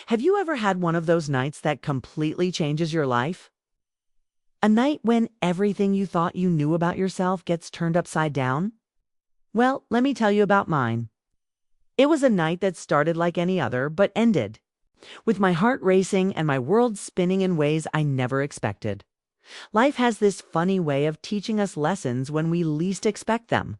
Have you ever had one of those nights that completely changes your life? A night when everything you thought you knew about yourself gets turned upside down? Well, let me tell you about mine. It was a night that started like any other, but ended with my heart racing and my world spinning in ways I never expected. Life has this funny way of teaching us lessons when we least expect them.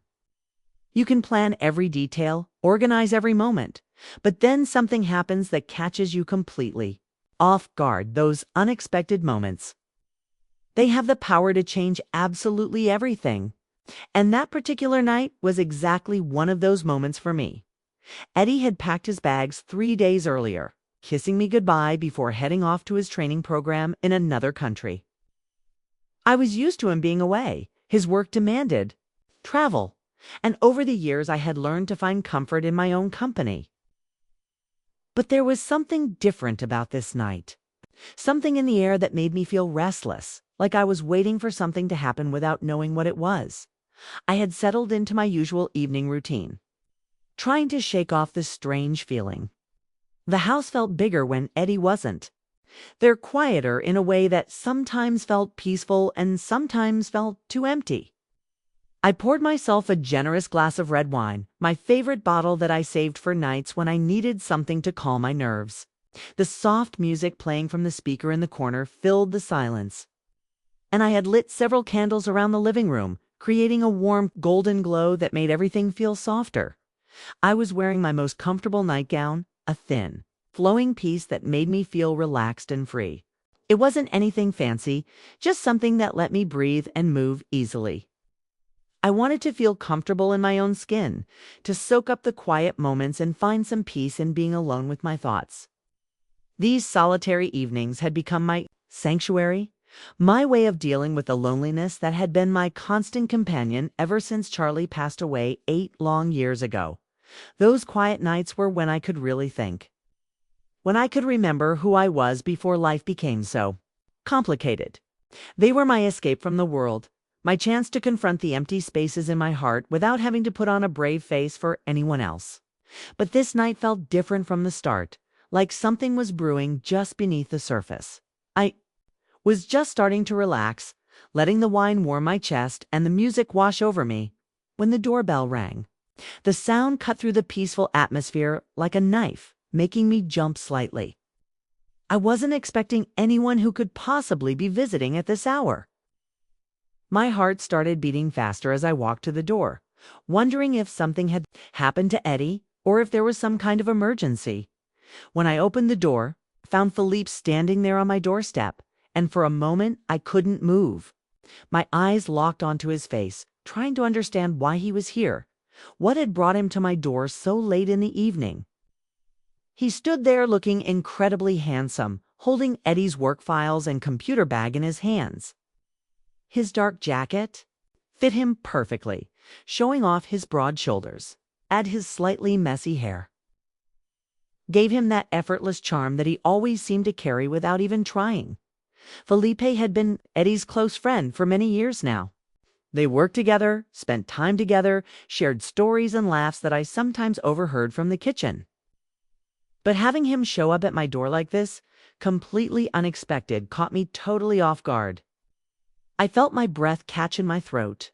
You can plan every detail, organize every moment, but then something happens that catches you completely off guard. Those unexpected moments, they have the power to change absolutely everything. And that particular night was exactly one of those moments for me. Eddie had packed his bags 3 days earlier, kissing me goodbye before heading off to his training program in another country. I was used to him being away. His work demanded travel, and over the years I had learned to find comfort in my own company. But there was something different about this night. Something in the air that made me feel restless, like I was waiting for something to happen without knowing what it was. I had settled into my usual evening routine, trying to shake off this strange feeling. The house felt bigger when Eddie wasn't. They're quieter in a way that sometimes felt peaceful and sometimes felt too empty. I poured myself a generous glass of red wine, my favorite bottle that I saved for nights when I needed something to calm my nerves. The soft music playing from the speaker in the corner filled the silence, and I had lit several candles around the living room, creating a warm golden glow that made everything feel softer. I was wearing my most comfortable nightgown, a thin, flowing piece that made me feel relaxed and free. It wasn't anything fancy, just something that let me breathe and move easily. I wanted to feel comfortable in my own skin, to soak up the quiet moments and find some peace in being alone with my thoughts. These solitary evenings had become my sanctuary, my way of dealing with the loneliness that had been my constant companion ever since Charlie passed away 8 long years ago. Those quiet nights were when I could really think, when I could remember who I was before life became so complicated. They were my escape from the world, my chance to confront the empty spaces in my heart without having to put on a brave face for anyone else. But this night felt different from the start, like something was brewing just beneath the surface. I was just starting to relax, letting the wine warm my chest and the music wash over me, when the doorbell rang. The sound cut through the peaceful atmosphere like a knife, making me jump slightly. I wasn't expecting anyone who could possibly be visiting at this hour. My heart started beating faster as I walked to the door, wondering if something had happened to Eddie or if there was some kind of emergency. When I opened the door, I found Philippe standing there on my doorstep, and for a moment I couldn't move. My eyes locked onto his face, trying to understand why he was here. What had brought him to my door so late in the evening? He stood there looking incredibly handsome, holding Eddie's work files and computer bag in his hands. His dark jacket fit him perfectly, showing off his broad shoulders, and his slightly messy hair gave him that effortless charm that he always seemed to carry without even trying. Felipe had been Eddie's close friend for many years now. They worked together, spent time together, shared stories and laughs that I sometimes overheard from the kitchen. But having him show up at my door like this, completely unexpected, caught me totally off guard. I felt my breath catch in my throat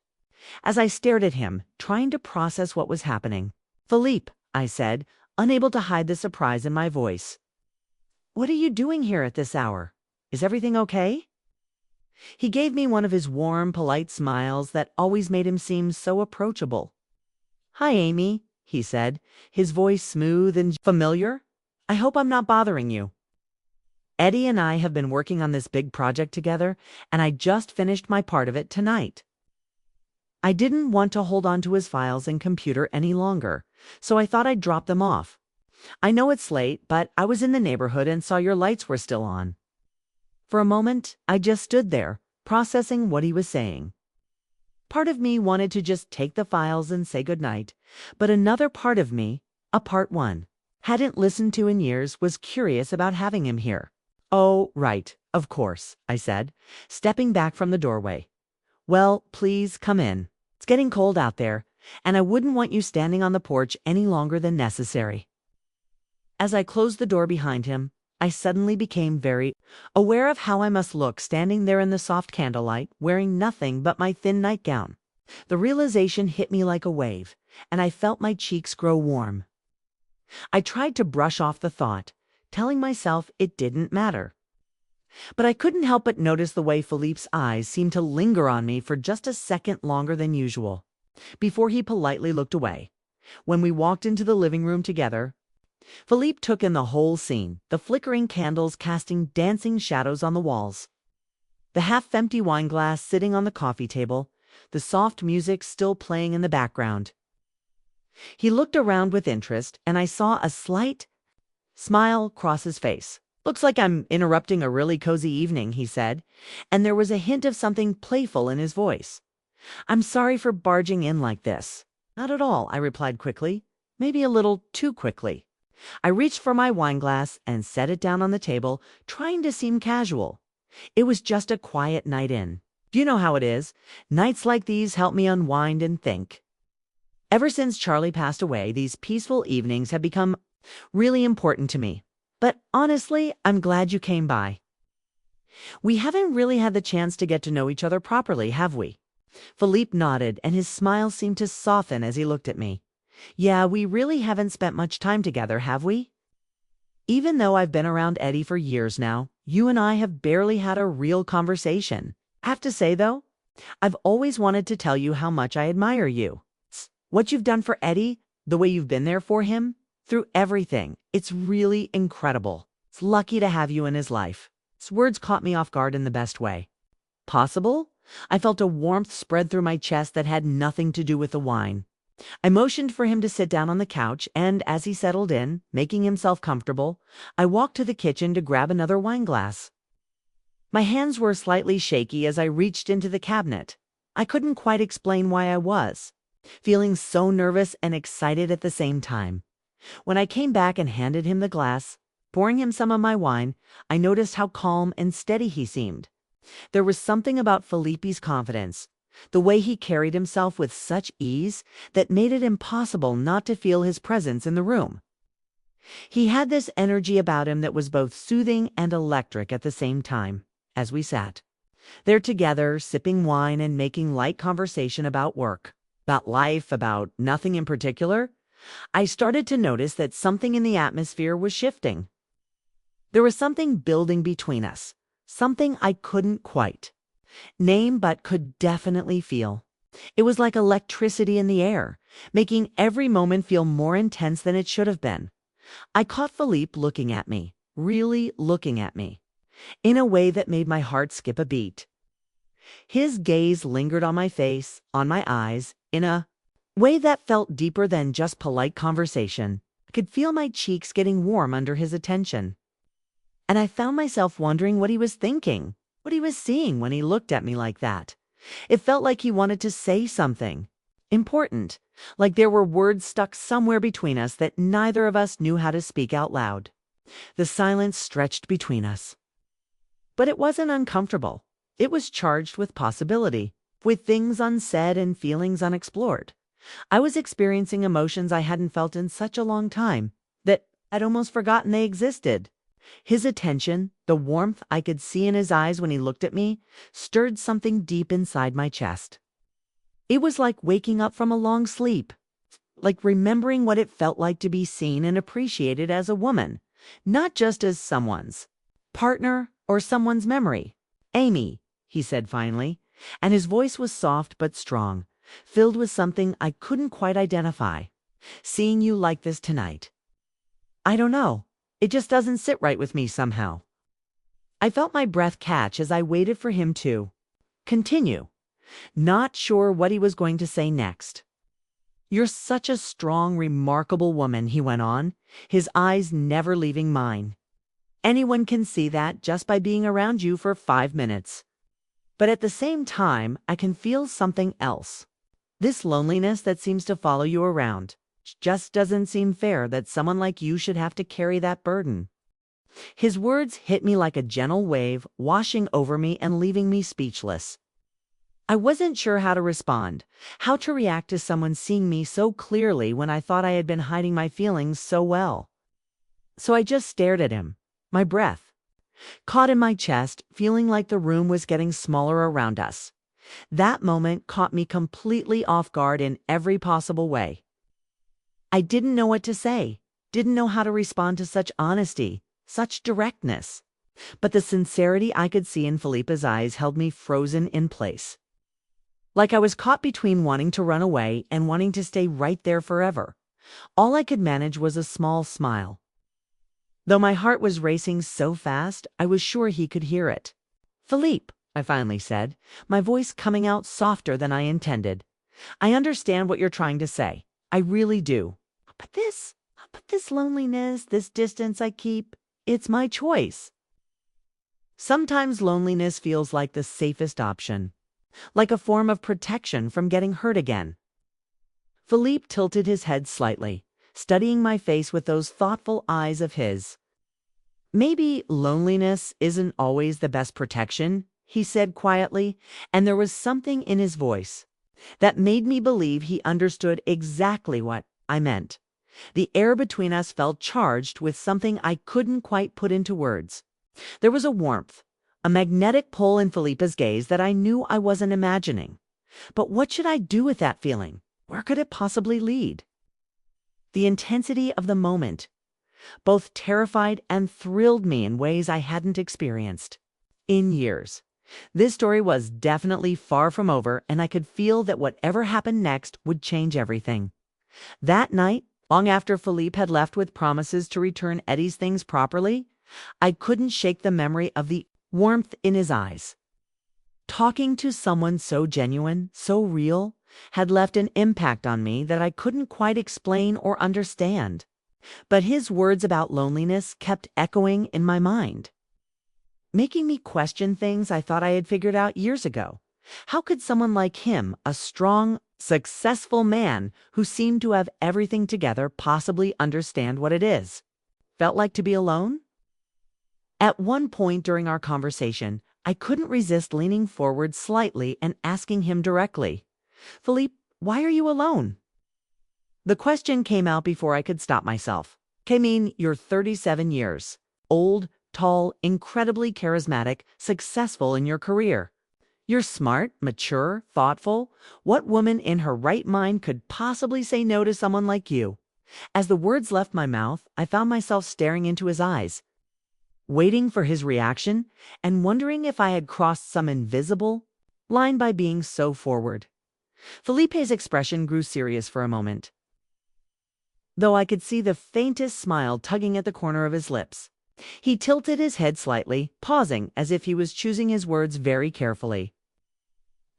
as I stared at him, trying to process what was happening. "Philippe," I said, unable to hide the surprise in my voice. "What are you doing here at this hour? Is everything okay?" He gave me one of his warm, polite smiles that always made him seem so approachable. "Hi, Amy," he said, his voice smooth and familiar. "I hope I'm not bothering you. Eddie and I have been working on this big project together, and I just finished my part of it tonight." I didn't want to hold on to his files and computer any longer, so I thought I'd drop them off. "I know it's late, but I was in the neighborhood and saw your lights were still on." For a moment, I just stood there, processing what he was saying. Part of me wanted to just take the files and say goodnight, but another part of me, a part one, hadn't listened to in years, was curious about having him here. "Oh, right, of course," I said, stepping back from the doorway. "Well, please come in. It's getting cold out there, and I wouldn't want you standing on the porch any longer than necessary." As I closed the door behind him, I suddenly became very aware of how I must look standing there in the soft candlelight, wearing nothing but my thin nightgown. The realization hit me like a wave, and I felt my cheeks grow warm. I tried to brush off the thought, telling myself it didn't matter. But I couldn't help but notice the way Philippe's eyes seemed to linger on me for just a second longer than usual, before he politely looked away. When we walked into the living room together, Philippe took in the whole scene, the flickering candles casting dancing shadows on the walls, the half-empty wine glass sitting on the coffee table, the soft music still playing in the background. He looked around with interest, and I saw a slight smile cross his face. "Looks like I'm interrupting a really cozy evening," he said, and there was a hint of something playful in his voice. "I'm sorry for barging in like this." "Not at all," I replied quickly, maybe a little too quickly. I reached for my wine glass and set it down on the table, trying to seem casual. It was just a quiet night in. You know how it is. Nights like these help me unwind and think. Ever since Charlie passed away, these peaceful evenings have become really important to me. But honestly, I'm glad you came by. We haven't really had the chance to get to know each other properly, have we? Philippe nodded, and his smile seemed to soften as he looked at me. Yeah, we really haven't spent much time together, have we? Even though I've been around Eddie for years now, you and I have barely had a real conversation. I have to say, though, I've always wanted to tell you how much I admire you. What you've done for Eddie, the way you've been there for him, through everything, it's really incredible. It's lucky to have you in his life. His words caught me off guard in the best way possible. I felt a warmth spread through my chest that had nothing to do with the wine. I motioned for him to sit down on the couch, and as he settled in, making himself comfortable, I walked to the kitchen to grab another wine glass. My hands were slightly shaky as I reached into the cabinet. I couldn't quite explain why I was, feeling so nervous and excited at the same time. When I came back and handed him the glass, pouring him some of my wine, I noticed how calm and steady he seemed. There was something about Felipe's confidence, the way he carried himself with such ease, that made it impossible not to feel his presence in the room. He had this energy about him that was both soothing and electric at the same time. As we sat there together, sipping wine and making light conversation about work, about life, about nothing in particular, I started to notice that something in the atmosphere was shifting. There was something building between us, something I couldn't quite name but could definitely feel. It was like electricity in the air, making every moment feel more intense than it should have been. I caught Philippe looking at me, really looking at me, in a way that made my heart skip a beat. His gaze lingered on my face, on my eyes, in a way that felt deeper than just polite conversation. I could feel my cheeks getting warm under his attention. And I found myself wondering what he was thinking, what he was seeing when he looked at me like that. It felt like he wanted to say something important, like there were words stuck somewhere between us that neither of us knew how to speak out loud. The silence stretched between us. But it wasn't uncomfortable. It was charged with possibility, with things unsaid and feelings unexplored. I was experiencing emotions I hadn't felt in such a long time that I'd almost forgotten they existed. His attention, the warmth I could see in his eyes when he looked at me, stirred something deep inside my chest. It was like waking up from a long sleep, like remembering what it felt like to be seen and appreciated as a woman, not just as someone's partner or someone's memory. "Amy," he said finally, and his voice was soft but strong, filled with something I couldn't quite identify. "Seeing you like this tonight, I don't know. It just doesn't sit right with me somehow." I felt my breath catch as I waited for him to continue, not sure what he was going to say next. "You're such a strong, remarkable woman," he went on, his eyes never leaving mine. "Anyone can see that just by being around you for 5 minutes. But at the same time, I can feel something else. This loneliness that seems to follow you around. It just doesn't seem fair that someone like you should have to carry that burden." His words hit me like a gentle wave, washing over me and leaving me speechless. I wasn't sure how to respond, how to react to someone seeing me so clearly when I thought I had been hiding my feelings so well. So I just stared at him, my breath caught in my chest, feeling like the room was getting smaller around us. That moment caught me completely off guard in every possible way. I didn't know what to say, didn't know how to respond to such honesty, such directness. But the sincerity I could see in Felipe's eyes held me frozen in place. Like I was caught between wanting to run away and wanting to stay right there forever. All I could manage was a small smile. Though my heart was racing so fast, I was sure he could hear it. "Felipe," I finally said, my voice coming out softer than I intended. "I understand what you're trying to say. I really do. But this loneliness, this distance I keep, it's my choice. Sometimes loneliness feels like the safest option, like a form of protection from getting hurt again." Philippe tilted his head slightly, studying my face with those thoughtful eyes of his. "Maybe loneliness isn't always the best protection," he said quietly, and there was something in his voice that made me believe he understood exactly what I meant. The air between us felt charged with something I couldn't quite put into words. There was a warmth, a magnetic pull in Felipe's gaze that I knew I wasn't imagining. But what should I do with that feeling? Where could it possibly lead? The intensity of the moment both terrified and thrilled me in ways I hadn't experienced in years. This story was definitely far from over, and I could feel that whatever happened next would change everything. That night, long after Felipe had left with promises to return Eddie's things properly, I couldn't shake the memory of the warmth in his eyes. Talking to someone so genuine, so real, had left an impact on me that I couldn't quite explain or understand. But his words about loneliness kept echoing in my mind, making me question things I thought I had figured out years ago. How could someone like him, a strong, successful man who seemed to have everything together, possibly understand what it felt like to be alone? At one point during our conversation, I couldn't resist leaning forward slightly and asking him directly, "Philippe, why are you alone?" The question came out before I could stop myself. "I mean, you're 37 years, old, tall, incredibly charismatic, successful in your career. You're smart, mature, thoughtful. What woman in her right mind could possibly say no to someone like you?" As the words left my mouth, I found myself staring into his eyes, waiting for his reaction and wondering if I had crossed some invisible line by being so forward. Felipe's expression grew serious for a moment, though I could see the faintest smile tugging at the corner of his lips. He tilted his head slightly, pausing as if he was choosing his words very carefully.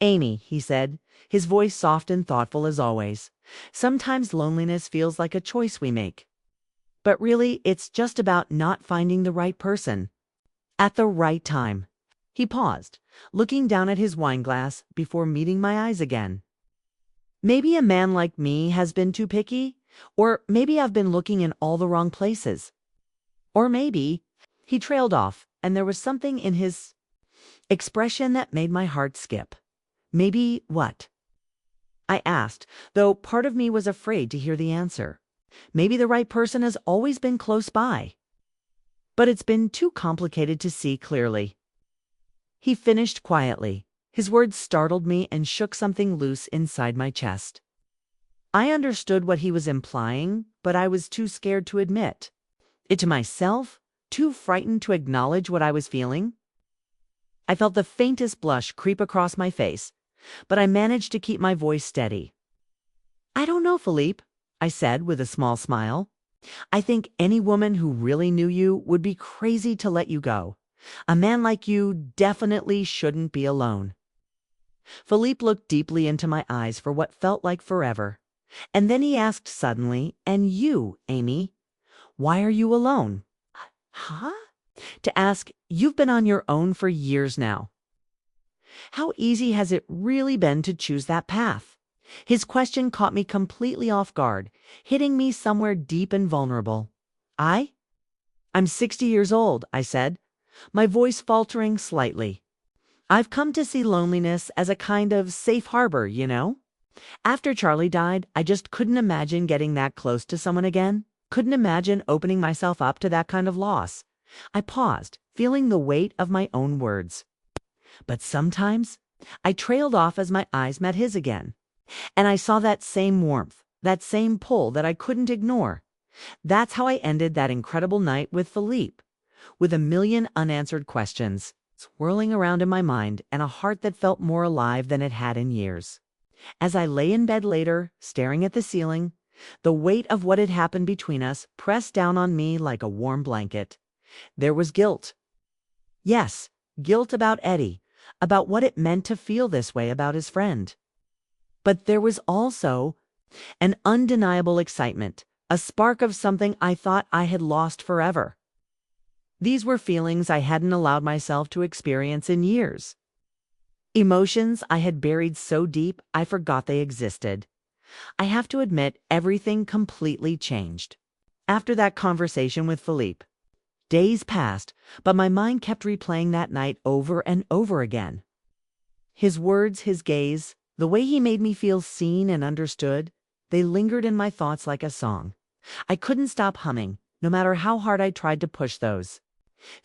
"Amy," he said, his voice soft and thoughtful as always, "sometimes loneliness feels like a choice we make. But really, it's just about not finding the right person at the right time." He paused, looking down at his wineglass before meeting my eyes again. "Maybe a man like me has been too picky, or maybe I've been looking in all the wrong places. Or maybe," he trailed off, and there was something in his expression that made my heart skip. "Maybe what?" I asked, though part of me was afraid to hear the answer. Maybe the right person has always been close by, but it's been too complicated to see clearly. He finished quietly. His words startled me and shook something loose inside my chest. I understood what he was implying, but I was too scared to admit it to myself, too frightened to acknowledge what I was feeling. I felt the faintest blush creep across my face, but I managed to keep my voice steady. "I don't know, Philippe," I said with a small smile. "I think any woman who really knew you would be crazy to let you go. A man like you definitely shouldn't be alone." Philippe looked deeply into my eyes for what felt like forever. And then he asked suddenly, "And you, Amy, why are you alone?" "Huh?" To ask, "You've been on your own for years now. How easy has it really been to choose that path?" His question caught me completely off guard, hitting me somewhere deep and vulnerable. I'm 60 years old," I said, my voice faltering slightly. "I've come to see loneliness as a kind of safe harbor, you know? After Charlie died, I just couldn't imagine getting that close to someone again. Couldn't imagine opening myself up to that kind of loss. I paused, feeling the weight of my own words. But sometimes I trailed off as my eyes met his again, and I saw that same warmth, that same pull that I couldn't ignore. That's how I ended that incredible night with Philippe, with a million unanswered questions swirling around in my mind and a heart that felt more alive than it had in years. As I lay in bed later, staring at the ceiling, the weight of what had happened between us pressed down on me like a warm blanket. There was guilt. Yes, guilt about Eddie, about what it meant to feel this way about his friend. But there was also an undeniable excitement, a spark of something I thought I had lost forever. These were feelings I hadn't allowed myself to experience in years. Emotions I had buried so deep I forgot they existed. I have to admit, everything completely changed after that conversation with Philippe. Days passed, but my mind kept replaying that night over and over again. His words, his gaze, the way he made me feel seen and understood, they lingered in my thoughts like a song. I couldn't stop humming, no matter how hard I tried to push those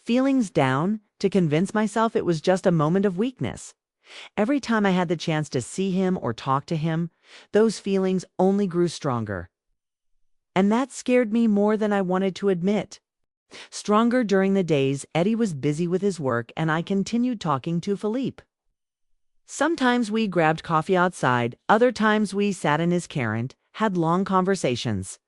feelings down to convince myself it was just a moment of weakness. Every time I had the chance to see him or talk to him, those feelings only grew stronger. And that scared me more than I wanted to admit. Stronger during the days Eddie was busy with his work and I continued talking to Philippe. Sometimes we grabbed coffee outside, other times we sat in his carrant, had long conversations.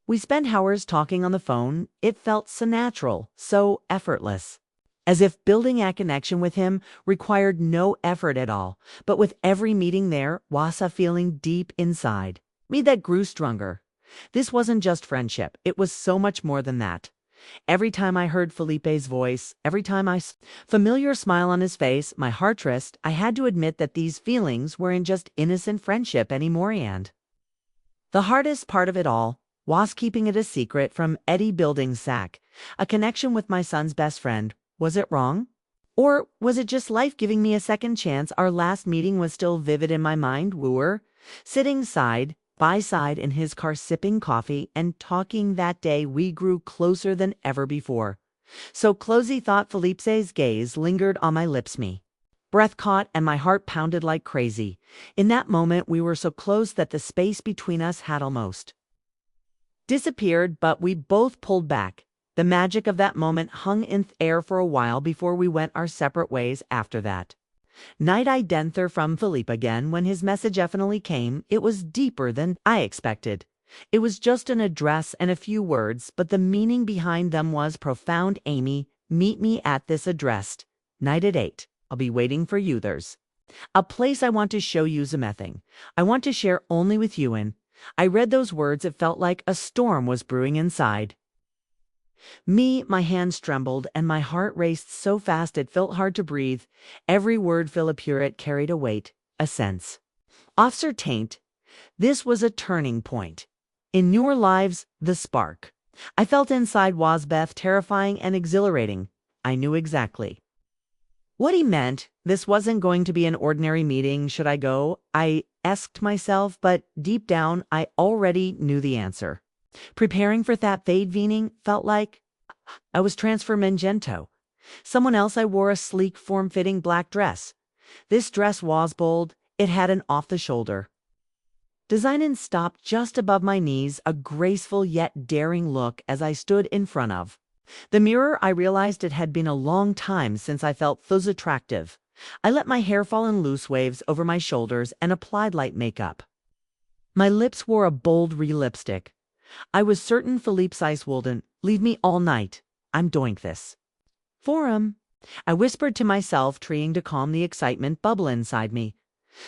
We spent hours talking on the phone. It felt so natural, so effortless. As if building a connection with him required no effort at all. But with every meeting there was a feeling deep inside me that grew stronger. This wasn't just friendship, it was so much more than that. Every time I heard Felipe's voice, every time I saw a familiar smile on his face, my heart raced. I had to admit that these feelings weren't just innocent friendship anymore. And the hardest part of it all was keeping it a secret from Eddie building Zach, a connection with my son's best friend. Was it wrong? Or was it just life giving me a second chance? Our last meeting was still vivid in my mind. We were sitting side by side in his car sipping coffee and talking. That day we grew closer than ever before. So close he thought Felipe's gaze lingered on my lips. Me breath caught and my heart pounded like crazy. In that moment we were so close that the space between us had almost disappeared, but we both pulled back. The magic of that moment hung in the air for a while before we went our separate ways. After that night I didn't hear from Philippe again. When his message definitely came, it was deeper than I expected. It was just an address and a few words, but the meaning behind them was profound. Amy, meet me at this address. Night at 8. I'll be waiting for you. There's a place I want to show you. Something I want to share only with you. And I read those words. It felt like a storm was brewing inside me. My hands trembled and my heart raced so fast it felt hard to breathe. Every word Philippe carried a weight, a sense of certainty. This was a turning point in your lives. The spark I felt inside was both terrifying and exhilarating. I knew exactly what he meant. This wasn't going to be an ordinary meeting. Should I go? I asked myself, but deep down I already knew the answer. Preparing for that fade meeting felt like I was transformed into someone else. I wore a sleek, form-fitting black dress. This dress was bold. It had an off-the-shoulder design and stopped just above my knees, a graceful yet daring look. As I stood in front of the mirror, I realized it had been a long time since I felt so attractive. I let my hair fall in loose waves over my shoulders and applied light makeup. My lips wore a bold red lipstick. I was certain Philippe's eyes wouldn't leave me all night. I'm doing this for him, I whispered to myself, trying to calm the excitement bubble inside me.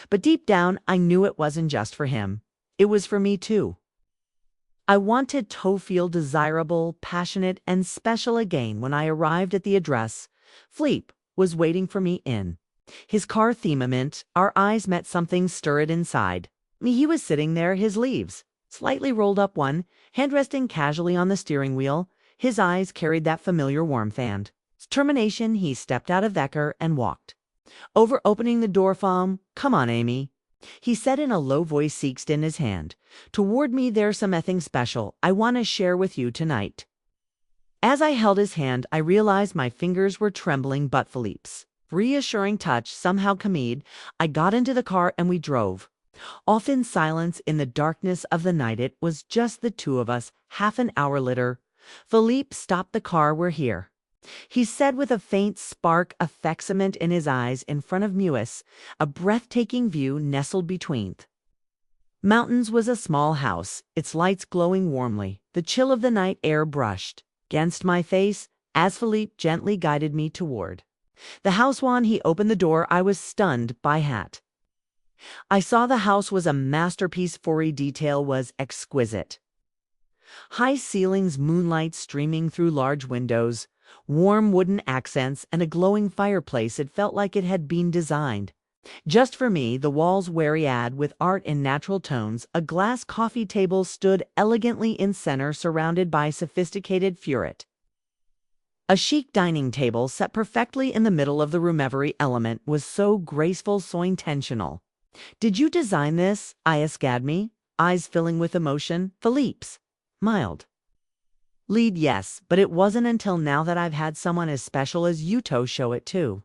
But deep down, I knew it wasn't just for him. It was for me too. I wanted to feel desirable, passionate, and special again. When I arrived at the address, Philippe was waiting for me in his car. Themament, our eyes met. Something stirred inside me. He was sitting there, his sleeves slightly rolled up, one hand resting casually on the steering wheel. His eyes carried that familiar warmth and determination. He stepped out of that car and walked over, opening the door. Come on, Amy, he said in a low voice, seized in his hand toward me. There's something special I want to share with you tonight. As I held his hand, I realized my fingers were trembling but Philippe's reassuring touch somehow calmed. I got into the car and we drove. Off in silence in the darkness of the night. It was just the two of us. Half an hour later, Philippe stopped the car. "We're here," he said with a faint spark of affectation in his eyes. In front of Meuis, a breathtaking view nestled between mountains was a small house, its lights glowing warmly. The chill of the night air brushed against my face as Philippe gently guided me toward the house. When he opened the door, I was stunned by hat. I saw the house was a masterpiece. Every detail was exquisite. High ceilings, moonlight streaming through large windows, warm wooden accents, and a glowing fireplace. It felt like it had been designed just for me. The walls varied with art in natural tones. A glass coffee table stood elegantly in center, surrounded by sophisticated furniture. A chic dining table set perfectly in the middle of the room. Every element was so graceful, so intentional. "Did you design this?" I asked me, eyes filling with emotion. Philippe's mild lead, "Yes, but it wasn't until now that I've had someone as special as you to show it to,"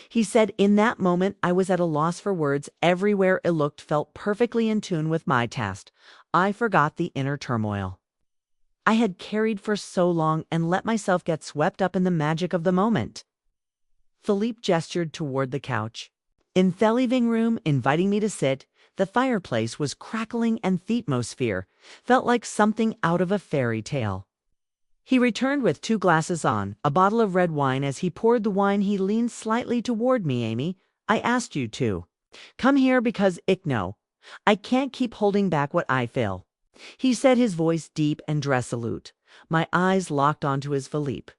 he said. In that moment, I was at a loss for words. Everywhere it looked felt perfectly in tune with my taste. I forgot the inner turmoil I had carried for so long and let myself get swept up in the magic of the moment. Philippe gestured toward the couch in the living room, inviting me to sit. The fireplace was crackling and the atmosphere felt like something out of a fairy tale. He returned with 2 glasses on, a bottle of red wine. As he poured the wine, he leaned slightly toward me. "Amy, I asked you to come here because I can't keep holding back what I feel," he said, his voice deep and resolute. My eyes locked onto his. "Philippe,"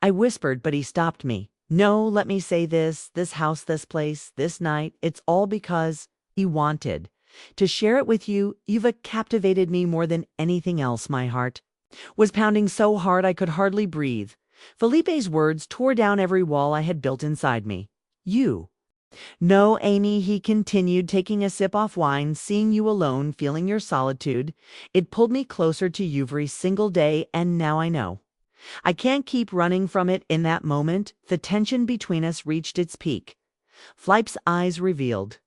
I whispered, but he stopped me. "No, let me say this house, this place, this night, it's all because he wanted to share it with you. You've captivated me more than anything else." My heart was pounding so hard I could hardly breathe. Felipe's words tore down every wall I had built inside me. "You no, Amy," he continued, taking a sip of wine, "seeing you alone, feeling your solitude, it pulled me closer to you every single day, and now I know I can't keep running from it." In that moment, the tension between us reached its peak. Philippe's eyes revealed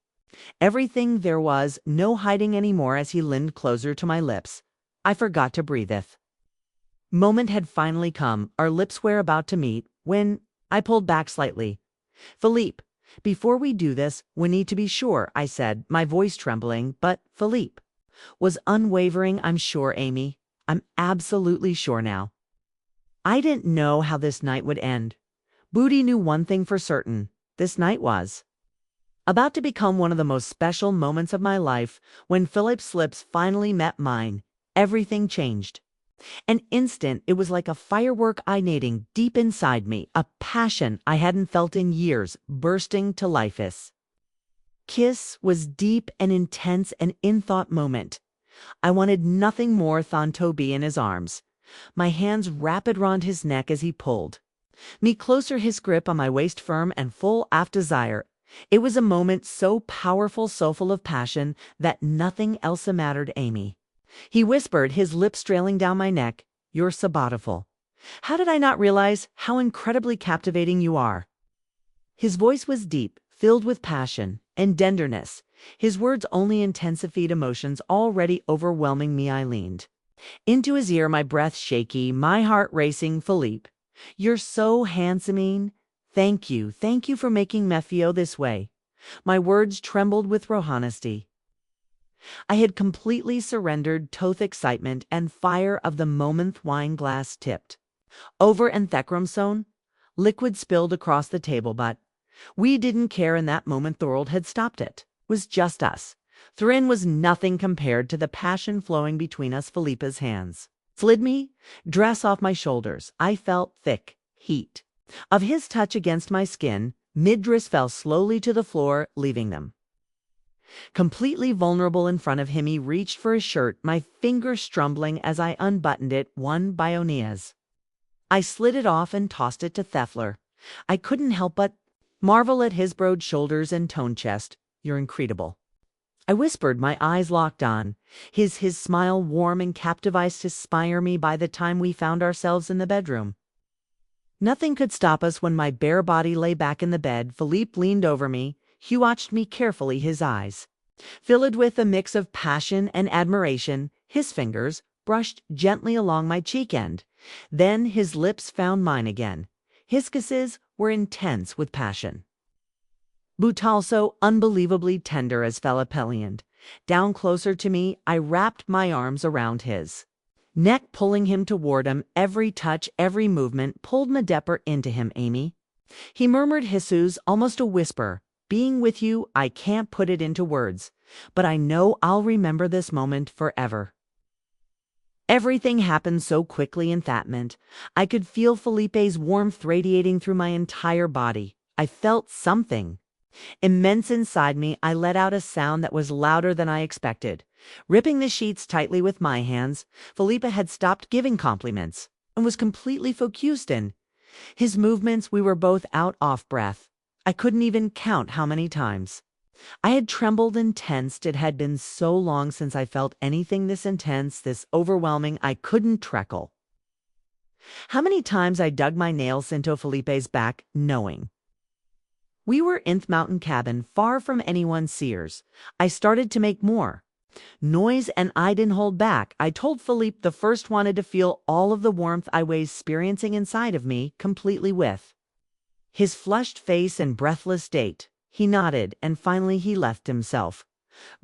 everything. There was no hiding anymore. As he leaned closer to my lips, I forgot to breathe. The moment had finally come. Our lips were about to meet when I pulled back slightly. "Philippe, before we do this, we need to be sure," I said, my voice trembling. But Philippe was unwavering. "I'm sure, Amy. I'm absolutely sure now." I didn't know how this night would end. Booty knew one thing for certain. This night was about to become one of the most special moments of my life. When Philippe's lips finally met mine, everything changed. An instant, it was like a firework igniting deep inside me, a passion I hadn't felt in years bursting to life. His kiss was deep and intense, an in-thought moment. I wanted nothing more than to be in his arms. My hands wrapped around his neck as he pulled me closer, his grip on my waist firm and full of desire. It was a moment so powerful, so full of passion, that nothing else mattered. "Amy," he whispered, his lips trailing down my neck, "you're so beautiful. How did I not realize how incredibly captivating you are?" His voice was deep, filled with passion and tenderness. His words only intensified emotions already overwhelming me. I leaned into his ear, my breath shaky, my heart racing. "Philippe, you're so handsome. Thank you for making me feel this way." My words trembled with raw honesty. I had completely surrendered to the excitement and fire of the moment. Wine glass tipped over and Thekramson liquid spilled across the table, but we didn't care in that moment. The world had stopped. It was just us. Thrin was nothing compared to the passion flowing between us. Felipe's hands slid me dress off my shoulders. I felt thick heat of his touch against my skin. Mid-dress fell slowly to the floor, leaving them completely vulnerable in front of him. He reached for his shirt, my fingers trembling as I unbuttoned it one by O'Nea's. I slid it off and tossed it to Thefler. I couldn't help but marvel at his broad shoulders and toned chest. "You're incredible," I whispered, my eyes locked on. His smile warm and captivating to inspire me by the time we found ourselves in the bedroom. Nothing could stop us when my bare body lay back in the bed. Philippe leaned over me. He watched me carefully, his eyes filled with a mix of passion and admiration. His fingers brushed gently along my cheek end. Then his lips found mine again. His kisses were intense with passion, but also unbelievably tender as Philippe. Down closer to me, I wrapped my arms around his neck, pulling him toward him. Every touch, every movement pulled me deeper into him. Amy, he murmured, Jesus, almost a whisper. Being with you, I can't put it into words, but I know I'll remember this moment forever. Everything happened so quickly in that moment. I could feel Felipe's warmth radiating through my entire body. I felt something immense inside me. I let out a sound that was louder than I expected. Ripping the sheets tightly with my hands, Felipe had stopped giving compliments and was completely focused in his movements. We were both out of breath. I couldn't even count how many times I had trembled and tensed. It had been so long since I felt anything this intense, this overwhelming. I couldn't treckle how many times I dug my nails into Felipe's back, knowing we were in the mountain cabin, far from anyone's ears. I started to make more noise, and I didn't hold back. I told Philippe the first wanted to feel all of the warmth I was experiencing inside of me, completely with his flushed face and breathless state. He nodded, and finally he left himself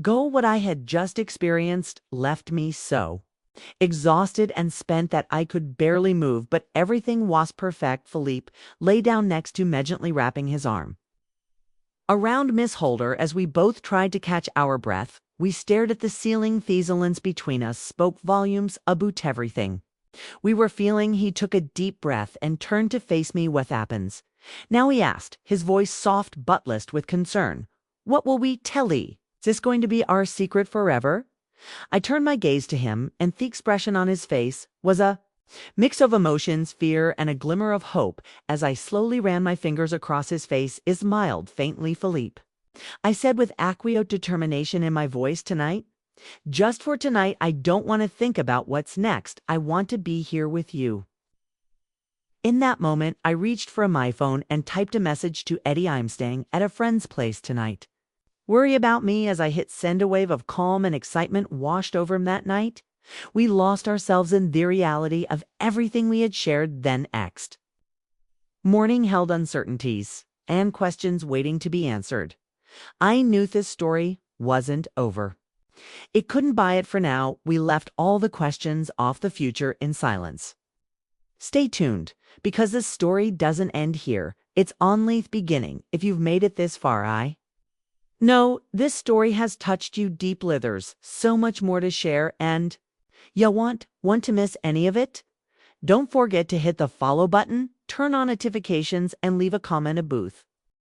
go. What I had just experienced left me so exhausted and spent that I could barely move, but everything was perfect. Philippe lay down next to me, gently wrapping his arm around Miss Holder. As we both tried to catch our breath, we stared at the ceiling. The silence between us spoke volumes about everything we were feeling. He took a deep breath and turned to face me. What happens now? He asked, his voice soft but laced with concern. What will we tell ye? Is this going to be our secret forever? I turned my gaze to him, and the expression on his face was a mix of emotions, fear, and a glimmer of hope. As I slowly ran my fingers across his face, he smiled faintly. Philippe, I said with aqueous determination in my voice, tonight, just for tonight, I don't want to think about what's next. I want to be here with you. In that moment, I reached for my phone and typed a message to Eddie. I'm staying at a friend's place tonight. Worry about me. As I hit send, a wave of calm and excitement washed over him. That night, we lost ourselves in the reality of everything we had shared. Then next morning held uncertainties and questions waiting to be answered. I knew this story wasn't over. It couldn't buy it for now. We left all the questions of the future in silence. Stay tuned, because this story doesn't end here. It's only the beginning. If you've made it this far, I know this story has touched you deeply. There's so much more to share, and you won't want to miss any of it. Don't forget to hit the follow button, turn on notifications, and leave a comment. A booth